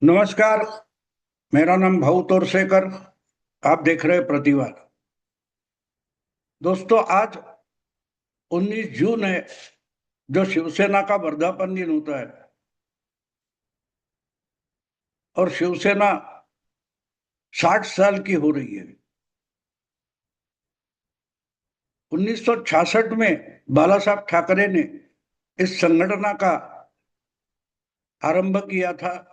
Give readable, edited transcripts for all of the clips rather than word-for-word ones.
नमस्कार। मेरा नाम भाऊ तोरसेकर। आप देख रहे हैं प्रतिवाद। दोस्तों, आज 19 जून है, जो शिवसेना का वर्धापन दिन होता है। और शिवसेना 60 साल की हो रही है। 1966 में बाला साहब ठाकरे ने इस संगठन का आरंभ किया था,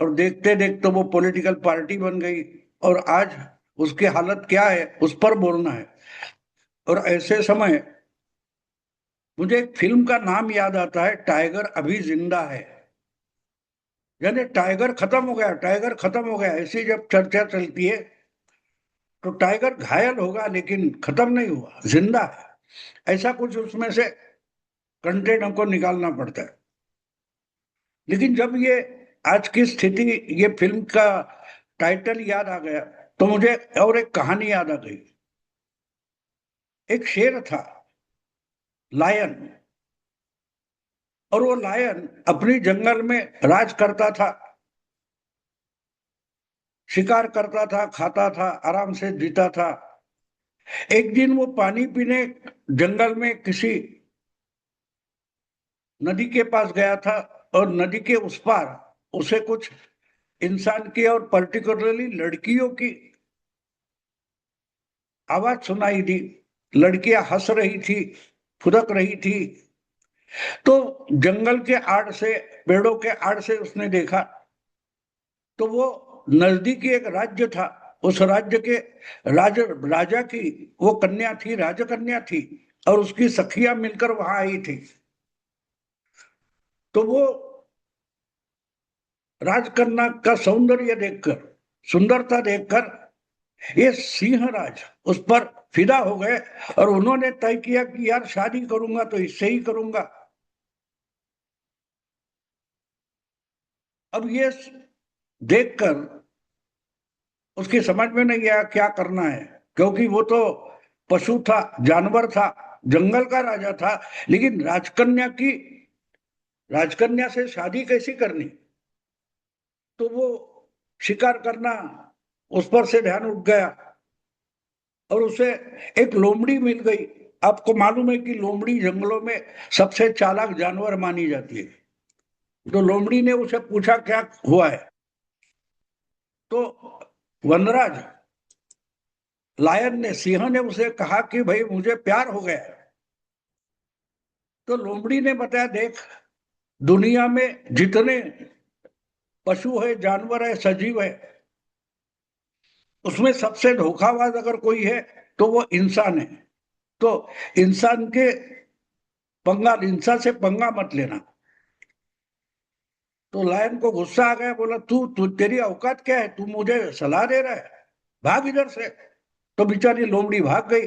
और देखते देखते वो पॉलिटिकल पार्टी बन गई। और आज उसकी हालत क्या है, उस पर बोलना है। और ऐसे समय मुझे एक फिल्म का नाम याद आता है, टाइगर अभी जिंदा है। यानी टाइगर खत्म हो गया, टाइगर खत्म हो गया, ऐसी जब चर्चा चलती है तो टाइगर घायल होगा लेकिन खत्म नहीं हुआ, जिंदा है। ऐसा कुछ उसमें से कंटेंट हमको निकालना पड़ता है। लेकिन जब ये आज की स्थिति, ये फिल्म का टाइटल याद आ गया, तो मुझे और एक कहानी याद आ गई। एक शेर था, लायन। और वो लायन अपनी जंगल में राज करता था, शिकार करता था, खाता था, आराम से जीता था। एक दिन वो पानी पीने जंगल में किसी नदी के पास गया था, और नदी के उस पार उसे कुछ इंसान की और पर्टिकुलरली लड़कियों की आवाज सुनाई दी। लड़कियां हंस रही थी, फुदक रही थी। तो जंगल के आड़ से, पेड़ों के आड़ से उसने देखा, तो वो नजदीकी एक राज्य था। उस राज्य के राजा की वो कन्या थी, राजकन्या थी। और उसकी सखियां मिलकर वहां आई थी। तो वो राजकन्या का सौंदर्य देखकर, सुंदरता देखकर, ये सिंहराज उस पर फिदा हो गए। और उन्होंने तय किया कि यार, शादी करूंगा तो इससे ही करूंगा। अब ये देखकर उसकी समझ में नहीं आया क्या करना है, क्योंकि वो तो पशु था, जानवर था, जंगल का राजा था। लेकिन राजकन्या से शादी कैसी करनी। तो वो शिकार करना, उस पर से ध्यान उठ गया। और उसे एक लोमड़ी मिल गई। आपको मालूम है कि लोमड़ी जंगलों में सबसे चालाक जानवर मानी जाती है। तो लोमड़ी ने उसे पूछा क्या हुआ है। तो वनराज लायन ने, सिंह ने उसे कहा कि भाई, मुझे प्यार हो गया है। तो लोमड़ी ने बताया, देख, दुनिया में जितने पशु है, जानवर है, सजीव है, उसमें सबसे धोखाबाज अगर कोई है तो वो इंसान है। तो इंसान से पंगा मत लेना। तो लायन को गुस्सा आ गया, बोला, तू तू तेरी औकात क्या है, तू मुझे सलाह दे रहा है, भाग इधर से। तो बेचारी लोमड़ी भाग गई।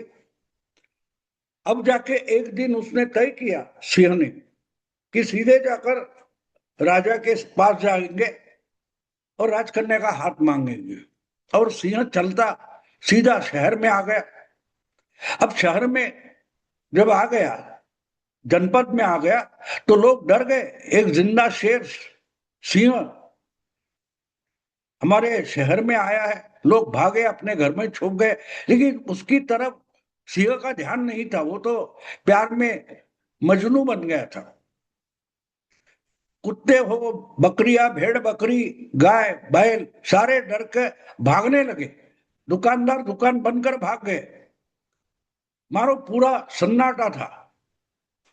अब जाके एक दिन उसने तय किया, सिंह ने, कि सीधे जाकर राजा के पास जाएंगे और राजकन्या का हाथ मांगेंगे। और सिंह चलता सीधा शहर में आ गया। अब शहर में जब आ गया, जनपद में आ गया, तो लोग डर गए। एक जिंदा शेर, सिंह, हमारे शहर में आया है। लोग भागे, अपने घर में छुप गए। लेकिन उसकी तरफ सिंह का ध्यान नहीं था। वो तो प्यार में मजनू बन गया था। कुत्ते हो, बकरियां, भेड़ बकरी, गाय बैल, सारे डर के भागने लगे। दुकानदार दुकान बंद कर भाग गए। मारो पूरा सन्नाटा था।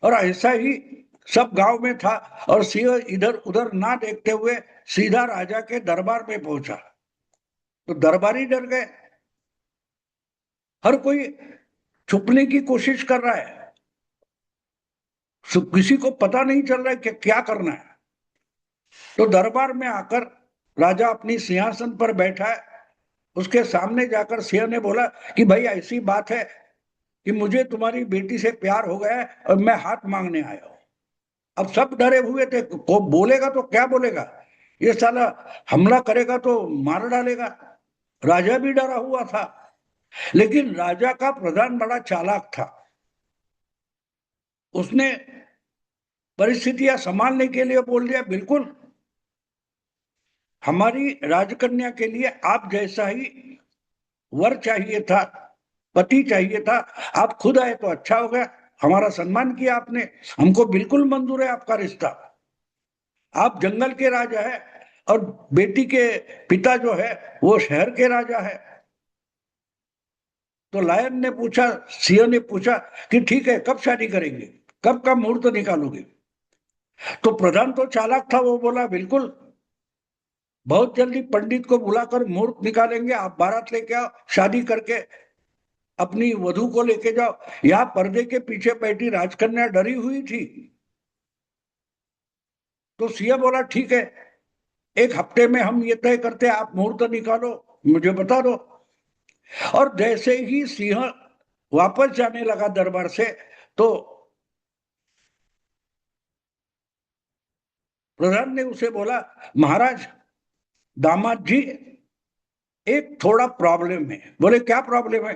और ऐसा ही सब गांव में था। और सिंह इधर उधर ना देखते हुए सीधा राजा के दरबार में पहुंचा। तो दरबारी डर गए। हर कोई छुपने की कोशिश कर रहा है। किसी को पता नहीं चल रहा है कि क्या करना है। तो दरबार में आकर राजा अपनी सिंहासन पर बैठा है। उसके सामने जाकर सिंह ने बोला कि भाई, ऐसी बात है कि मुझे तुम्हारी बेटी से प्यार हो गया है, और मैं हाथ मांगने आया हूं। अब सब डरे हुए थे, को बोलेगा तो क्या बोलेगा, ये साला हमला करेगा तो मार डालेगा। राजा भी डरा हुआ था। लेकिन राजा का प्रधान बड़ा चालाक था। उसने परिस्थितियां संभालने के लिए बोल दिया, बिल्कुल, हमारी राजकन्या के लिए आप जैसा ही वर चाहिए था, पति चाहिए था। आप खुद आए तो अच्छा हो गया, हमारा सम्मान किया आपने, हमको बिल्कुल मंजूर है आपका रिश्ता। आप जंगल के राजा है और बेटी के पिता जो है वो शहर के राजा है। तो लायन ने पूछा, सिंह ने पूछा कि ठीक है, कब शादी करेंगे, कब का मुहूर्त निकालोगे? तो प्रधान तो चालाक था, वो बोला बिल्कुल बहुत जल्दी पंडित को बुलाकर मुहूर्त निकालेंगे, आप बारात लेके आओ, शादी करके अपनी वधु को लेके जाओ। यहाँ पर्दे के पीछे बैठी राजकन्या डरी हुई थी। तो सिंह बोला ठीक है, एक हफ्ते में हम ये तय करते हैं, आप मुहूर्त निकालो, मुझे बता दो। और जैसे ही सिंह वापस जाने लगा दरबार से, तो प्रधान ने उसे बोला, महाराज, दामाद जी, एक थोड़ा प्रॉब्लम है। बोले क्या प्रॉब्लम है?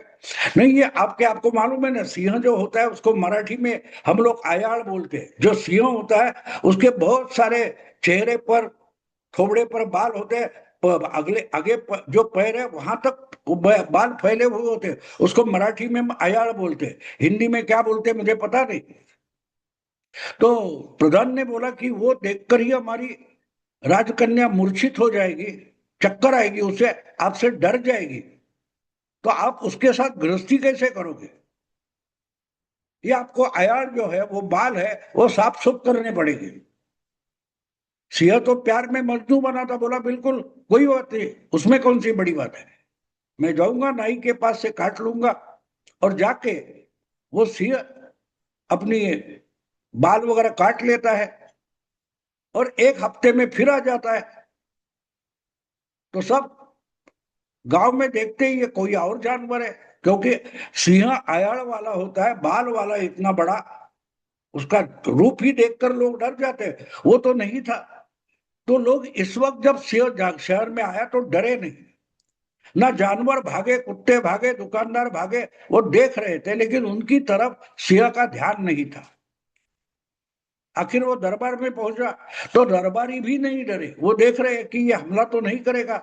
नहीं, ये आपको मालूम है ना, सिंह जो होता है उसको मराठी में हम लोग आयाड़ बोलते हैं। जो सिंह होता है उसके बहुत सारे चेहरे पर, थोबड़े पर बाल होते हैं, अगले आगे जो पैर है वहां तक बाल फैले हुए होते हैं। उसको मराठी में हम आयाड़ बोलते हैं, हिंदी में क्या बोलते हैं मुझे पता नहीं। तो प्रधान ने बोला कि वो देखकर ही हमारी राजकन्या मूर्छित हो जाएगी, चक्कर आएगी उसे, आपसे डर जाएगी, तो आप उसके साथ गृहस्थी कैसे करोगे? ये आपको अयाड़ जो है, वो बाल है, वो साफ सुफ करने पड़ेंगे। सिंह तो प्यार में मजनू बना था, बोला बिल्कुल कोई बात नहीं, उसमें कौन सी बड़ी बात है, मैं जाऊंगा नाई के पास से काट लूंगा। और जाके वो सिंह अपनी बाल वगैरह काट लेता है और एक हफ्ते में फिर आ जाता है। तो सब गांव में देखते ही ये कोई और जानवर है, क्योंकि सिंह आयाड़ वाला होता है, बाल वाला इतना बड़ा, उसका रूप ही देखकर लोग डर जाते हैं। वो तो नहीं था। तो लोग इस वक्त जब सिंह शहर में आया तो डरे नहीं। ना जानवर भागे, कुत्ते भागे, दुकानदार भागे, वो देख रहे थे, लेकिन उनकी तरफ सिंह का ध्यान नहीं था। आखिर वो दरबार में पहुंचा तो दरबारी भी नहीं डरे, वो देख रहे हैं कि ये हमला तो नहीं करेगा,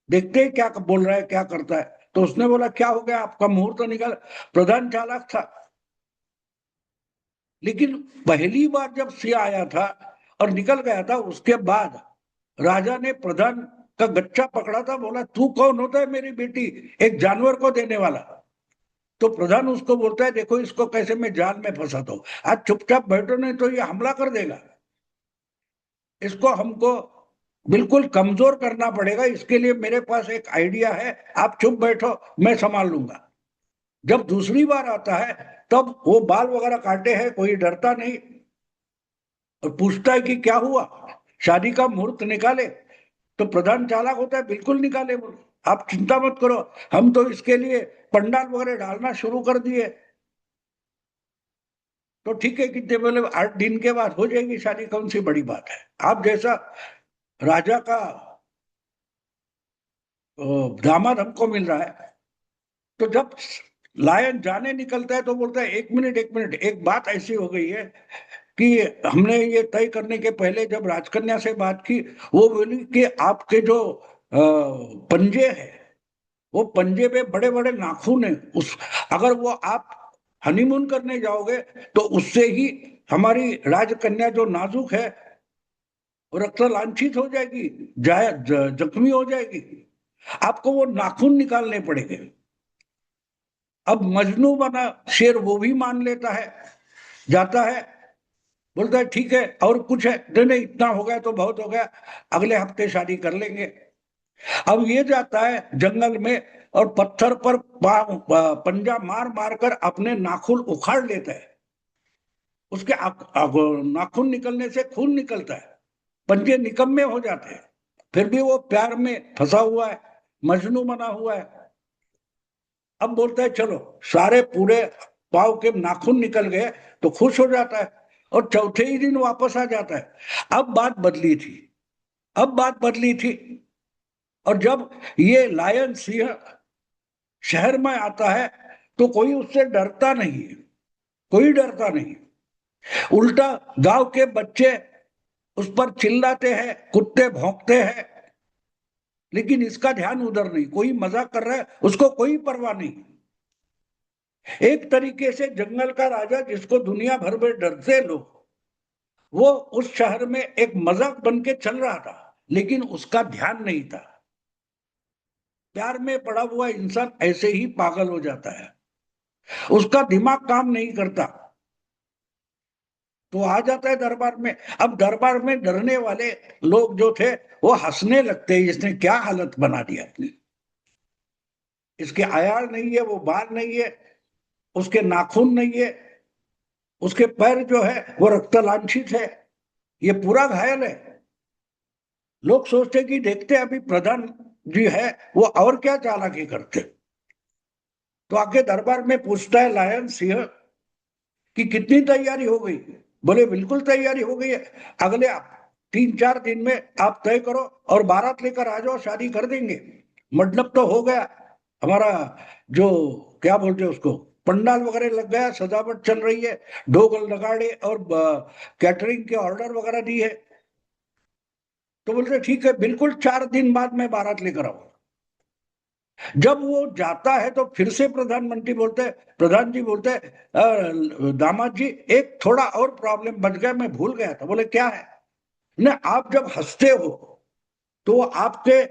देखते ही क्या बोल रहा है, क्या करता है। तो उसने बोला क्या हो गया, आपका मुहूर्त तो निकल। प्रधान चालाक था, लेकिन पहली बार जब सिंह आया था और निकल गया था, उसके बाद राजा ने प्रधान का गच्चा पकड़ा था, बोला तू कौन होता है मेरी बेटी एक जानवर को देने वाला? तो प्रधान उसको बोलता है, देखो इसको कैसे मैं जाल में फंसाता हूँ, आज चुपचाप बैठो नहीं तो ये हमला कर देगा। इसको हमको बिल्कुल कमजोर करना पड़ेगा, इसके लिए मेरे पास एक आइडिया है, आप चुप बैठो, मैं संभाल लूंगा। जब दूसरी बार आता है तब वो बाल वगैरह काटे हैं, कोई डरता नहीं और पूछता है कि क्या हुआ, शादी का मुहूर्त निकाले? तो प्रधान चालाक होता है, बिल्कुल निकाले, बोले आप चिंता मत करो, हम तो इसके लिए पंडाल वगैरह डालना शुरू कर दिए। तो ठीक है, कितने बोले 8 दिन के बाद हो जाएगी शादी, कौन सी बड़ी बात है, आप जैसा राजा का दामाद हमको मिल रहा है। तो जब लायन जाने निकलता है तो बोलता है, एक मिनट एक मिनट, एक बात ऐसी हो गई है कि हमने ये तय करने के पहले जब राजकन्या से बात की, वो बोली कि आपके जो पंजे हैं, वो पंजे पे बड़े बड़े नाखून है, उस अगर वो आप हनीमून करने जाओगे तो उससे ही हमारी राजकन्या जो नाजुक है वो रक्त लांछित हो जाएगी, जख्मी हो जाएगी, आपको वो नाखून निकालने पड़ेंगे। अब मजनू बना शेर वो भी मान लेता है, जाता है, बोलता है ठीक है, और कुछ है? नहीं नहीं, इतना हो गया तो बहुत हो गया, अगले हफ्ते शादी कर लेंगे। अब ये जाता है जंगल में और पत्थर पर पंजा मार मार कर अपने नाखून उखाड़ लेता है। उसके नाखून निकलने से खून निकलता है, पंजे निकम्मे हो जाते हैं, फिर भी वो प्यार में फंसा हुआ है, मजनू बना हुआ है। अब बोलता है चलो, सारे पूरे पाव के नाखून निकल गए, तो खुश हो जाता है और चौथे ही दिन वापस आ जाता है। अब बात बदली थी, अब बात बदली थी। और जब ये लायन सिंह शहर में आता है तो कोई उससे डरता नहीं है, कोई डरता नहीं, उल्टा गांव के बच्चे उस पर चिल्लाते हैं, कुत्ते भौंकते हैं, लेकिन इसका ध्यान उधर नहीं, कोई मजाक कर रहा है उसको कोई परवाह नहीं। एक तरीके से जंगल का राजा जिसको दुनिया भर में डरते लोग, वो उस शहर में एक मजाक बन के चल रहा था, लेकिन उसका ध्यान नहीं था। प्यार में पड़ा हुआ इंसान ऐसे ही पागल हो जाता है, उसका दिमाग काम नहीं करता, तो आ जाता है दरबार में। अब दरबार में डरने वाले लोग जो थे वो हंसने लगते हैं, इसने क्या हालत बना दी अपनी, इसके आयार नहीं है, वो बाल नहीं है, उसके नाखून नहीं है, उसके पैर जो है वो रक्त लांछित है, ये पूरा घायल है। लोग सोचते कि देखते अभी प्रधान जी है वो और क्या चालाकी करते। तो आके दरबार में पूछता है लायन सिंह कि कितनी तैयारी हो गई। बोले बिल्कुल तैयारी हो गई है, अगले 3-4 दिन में आप तय करो और बारात लेकर आ जाओ, शादी कर देंगे। मतलब तो हो गया हमारा, जो क्या बोलते हैं उसको, पंडाल वगैरह लग गया, सजावट चल रही है, ढोल नगाड़े और कैटरिंग के ऑर्डर वगैरह दी है। तो बोलते ठीक है, बिल्कुल 4 दिन बाद मैं बारात लेकर आऊंगा। जब वो जाता है तो फिर से प्रधानमंत्री बोलते हैं, प्रधान जी बोलते हैं, दामाद जी एक थोड़ा और प्रॉब्लम बच गया, मैं भूल गया था। बोले क्या है? ना आप जब हंसते हो तो आपके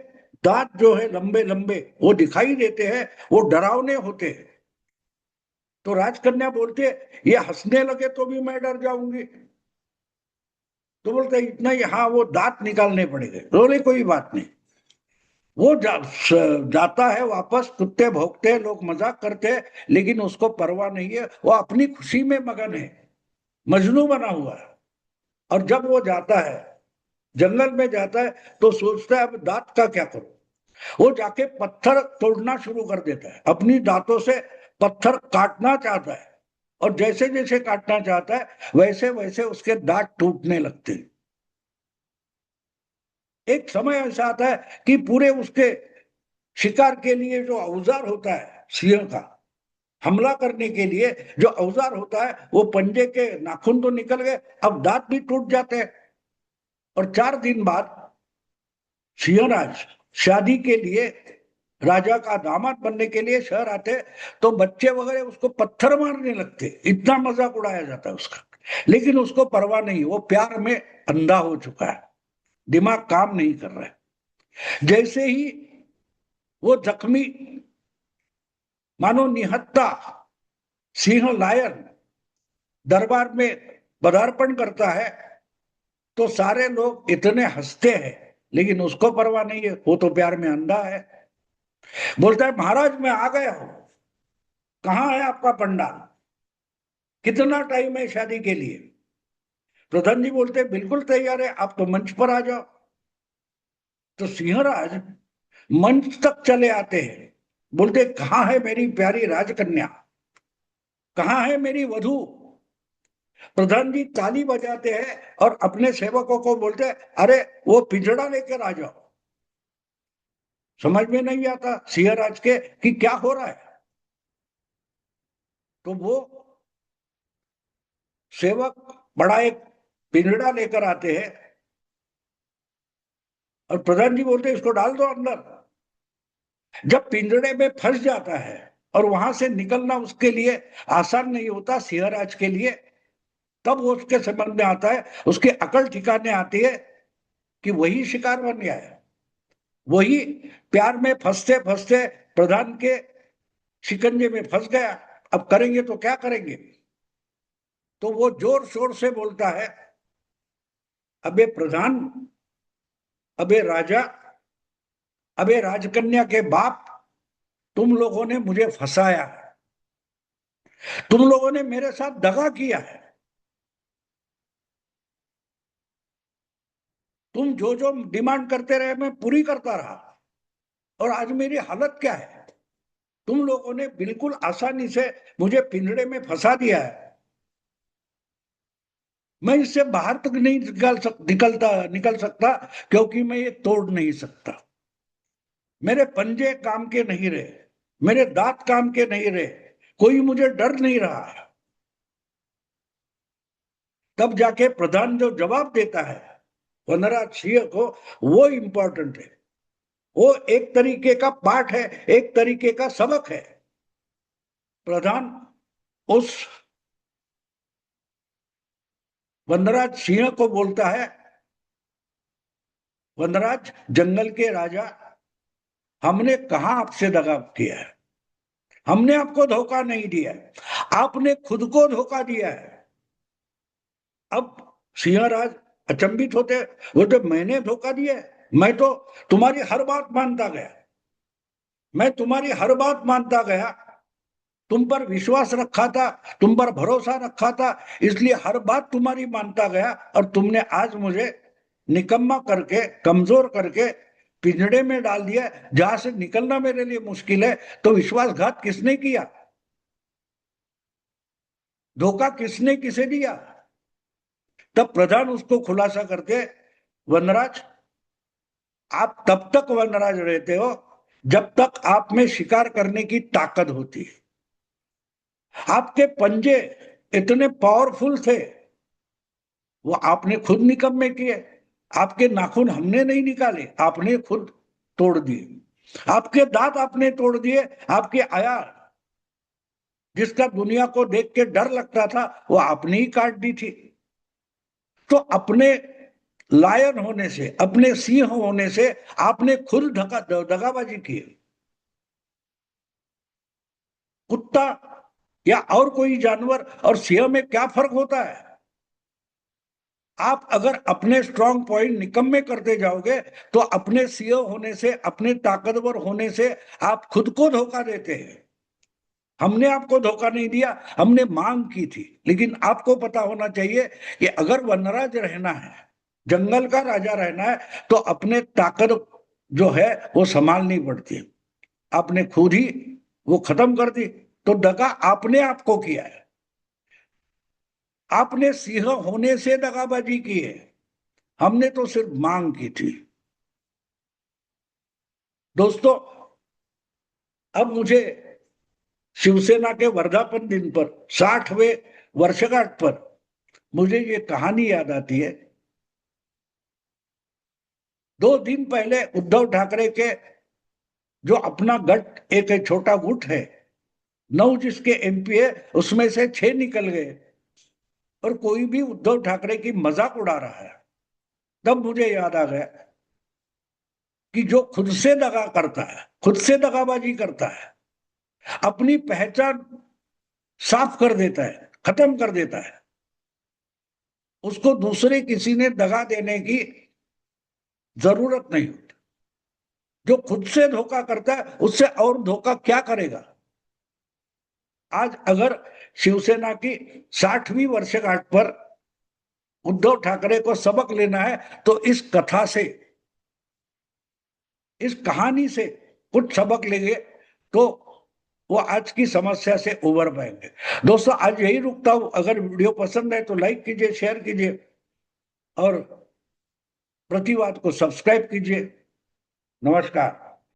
दांत जो है लंबे लंबे वो दिखाई देते हैं, वो डरावने होते हैं। तो राजकन्या बोलते है ये हंसने लगे तो भी मैं डर जाऊंगी। तो बोलते इतना ही, हाँ वो दांत निकालने पड़ेंगे। बोले कोई बात नहीं। वो जाता है वापस, कुत्ते भौंकते हैं, लोग मजाक करते हैं, लेकिन उसको परवाह नहीं है, वो अपनी खुशी में मगन है, मजनू बना हुआ है। और जब वो जाता है, जंगल में जाता है, तो सोचता है अब दांत का क्या करूं। वो जाके पत्थर तोड़ना शुरू कर देता है, अपनी दांतों से पत्थर काटना चाहता है। और जैसे जैसे काटना चाहता है वैसे वैसे उसके दांत टूटने लगते हैं। एक समय ऐसा आता है कि पूरे उसके शिकार के लिए जो औजार होता है सिंह का, हमला करने के लिए जो औजार होता है, वो पंजे के नाखून तो निकल गए, अब दांत भी टूट जाते हैं। और 4 दिन बाद सिंहराज शादी के लिए, राजा का दामाद बनने के लिए शहर आते, तो बच्चे वगैरह उसको पत्थर मारने लगते, इतना मजाक उड़ाया जाता है उसका। लेकिन उसको परवाह नहीं, वो प्यार में अंधा हो चुका है, दिमाग काम नहीं कर रहा है। जैसे ही वो जख्मी, मानो निहत्ता सिंह लायन दरबार में पदार्पण करता है, तो सारे लोग इतने हंसते हैं, लेकिन उसको परवाह नहीं है, वो तो प्यार में अंधा है। बोलता है महाराज मैं आ गया हूं, कहाँ है आपका पंडाल, कितना टाइम है शादी के लिए। प्रधान जी बोलते हैं बिल्कुल तैयार है, आप तो मंच पर आ जाओ। तो सिंहराज मंच तक चले आते हैं, बोलते कहाँ है मेरी प्यारी राजकन्या, कहाँ है मेरी वधू। प्रधान जी ताली बजाते हैं और अपने सेवकों को बोलते हैं अरे वो पिंजड़ा लेकर आ जाओ। समझ में नहीं आता सिंहराज के कि क्या हो रहा है। तो वो सेवक बड़ा एक पिंजड़ा लेकर आते हैं और प्रधान जी बोलते हैं इसको डाल दो अंदर। जब पिंजड़े में फंस जाता है और वहां से निकलना उसके लिए आसान नहीं होता सिंहराज के लिए, तब वो उसके समझ में आता है, उसकी अकल ठिकाने आती है कि वही शिकार बन गया है, वही प्यार में फंसते फंसते प्रधान के शिकंजे में फंस गया। अब करेंगे तो क्या करेंगे। तो वो जोर शोर से बोलता है अबे प्रधान, अबे राजा, अबे राजकन्या के बाप, तुम लोगों ने मुझे फंसाया है, तुम लोगों ने मेरे साथ दगा किया है, तुम जो जो डिमांड करते रहे मैं पूरी करता रहा, और आज मेरी हालत क्या है। तुम लोगों ने बिल्कुल आसानी से मुझे पिंजड़े में फंसा दिया है, मैं इससे बाहर तक नहीं निकल सकता, क्योंकि मैं ये तोड़ नहीं सकता। मेरे पंजे काम के नहीं रहे, मेरे दांत काम के नहीं रहे, कोई मुझे डर नहीं रहा है। तब जाके प्रधान जो जवाब देता है वनराज सिंह को, वो इंपॉर्टेंट है। वो एक तरीके का पाठ है, एक तरीके का सबक है। प्रधान उस वनराज सिंह को बोलता है, वनराज जंगल के राजा, हमने कहा आपसे दगा किया है, हमने आपको धोखा नहीं दिया है, आपने खुद को धोखा दिया है। अब सिंहराज अचंभित होते, बोलते मैंने धोखा दिया है? मैं तो तुम्हारी हर बात मानता गया, मैं तुम्हारी हर बात मानता गया, तुम पर विश्वास रखा था, तुम पर भरोसा रखा था, इसलिए हर बात तुम्हारी मानता गया, और तुमने आज मुझे निकम्मा करके, कमजोर करके पिंजड़े में डाल दिया, जहां से निकलना मेरे लिए मुश्किल है। तो विश्वासघात किसने किया? धोखा किसने किसे दिया? तब प्रधान उसको खुलासा करके, वनराज, आप तब तक वनराज रहते हो जब तक आप में शिकार करने की ताकत होती है। आपके पंजे इतने पावरफुल थे, वो आपने खुद निकम्मे किए। आपके नाखून हमने नहीं निकाले, आपने खुद तोड़ दिए। आपके दांत आपने तोड़ दिए, आपकी आया जिसका दुनिया को देख के डर लगता था, वो आपने ही काट दी थी। तो अपने लायन होने से, अपने सिंह होने से आपने खुद दगाबाजी की। कुत्ता या और कोई जानवर और सिंह में क्या फर्क होता है? आप अगर अपने स्ट्रांग पॉइंट निकम्मे करते जाओगे तो अपने सिंह होने से, अपने ताकतवर होने से आप खुद को धोखा देते हैं। हमने आपको धोखा नहीं दिया, हमने मांग की थी। लेकिन आपको पता होना चाहिए कि अगर वनराज रहना है, जंगल का राजा रहना है, तो अपने ताकत जो है वो संभालनी पड़ती है। आपने खुद ही वो खत्म कर दी, तो दगा आपने आपको किया है। आपने सिंह होने से दगाबाजी की है, हमने तो सिर्फ मांग की थी। दोस्तों, अब मुझे शिवसेना के वर्धापन दिन पर, 60वें वर्षगांठ पर, मुझे ये कहानी याद आती है। 2 दिन पहले उद्धव ठाकरे के जो अपना गठ, एक छोटा गुट है, 9 जिसके एमपी है, उसमें से 6 निकल गए, और कोई भी उद्धव ठाकरे की मजाक उड़ा रहा है। तब मुझे याद आ गया कि जो खुद से दगा करता है, खुद से दगाबाजी करता है, अपनी पहचान साफ कर देता है, खत्म कर देता है, उसको दूसरे किसी ने दगा देने की जरूरत नहीं होती। जो खुद से धोखा करता है, उससे और धोखा क्या करेगा? आज अगर शिवसेना की 60वीं वर्षगांठ पर उद्धव ठाकरे को सबक लेना है, तो इस कथा से, इस कहानी से कुछ सबक लेंगे तो वो आज की समस्या से उबर पाएंगे। दोस्तों, आज यही रुकता हूं। अगर वीडियो पसंद है तो लाइक कीजिए, शेयर कीजिए, और प्रतिवाद को सब्सक्राइब कीजिए। नमस्कार।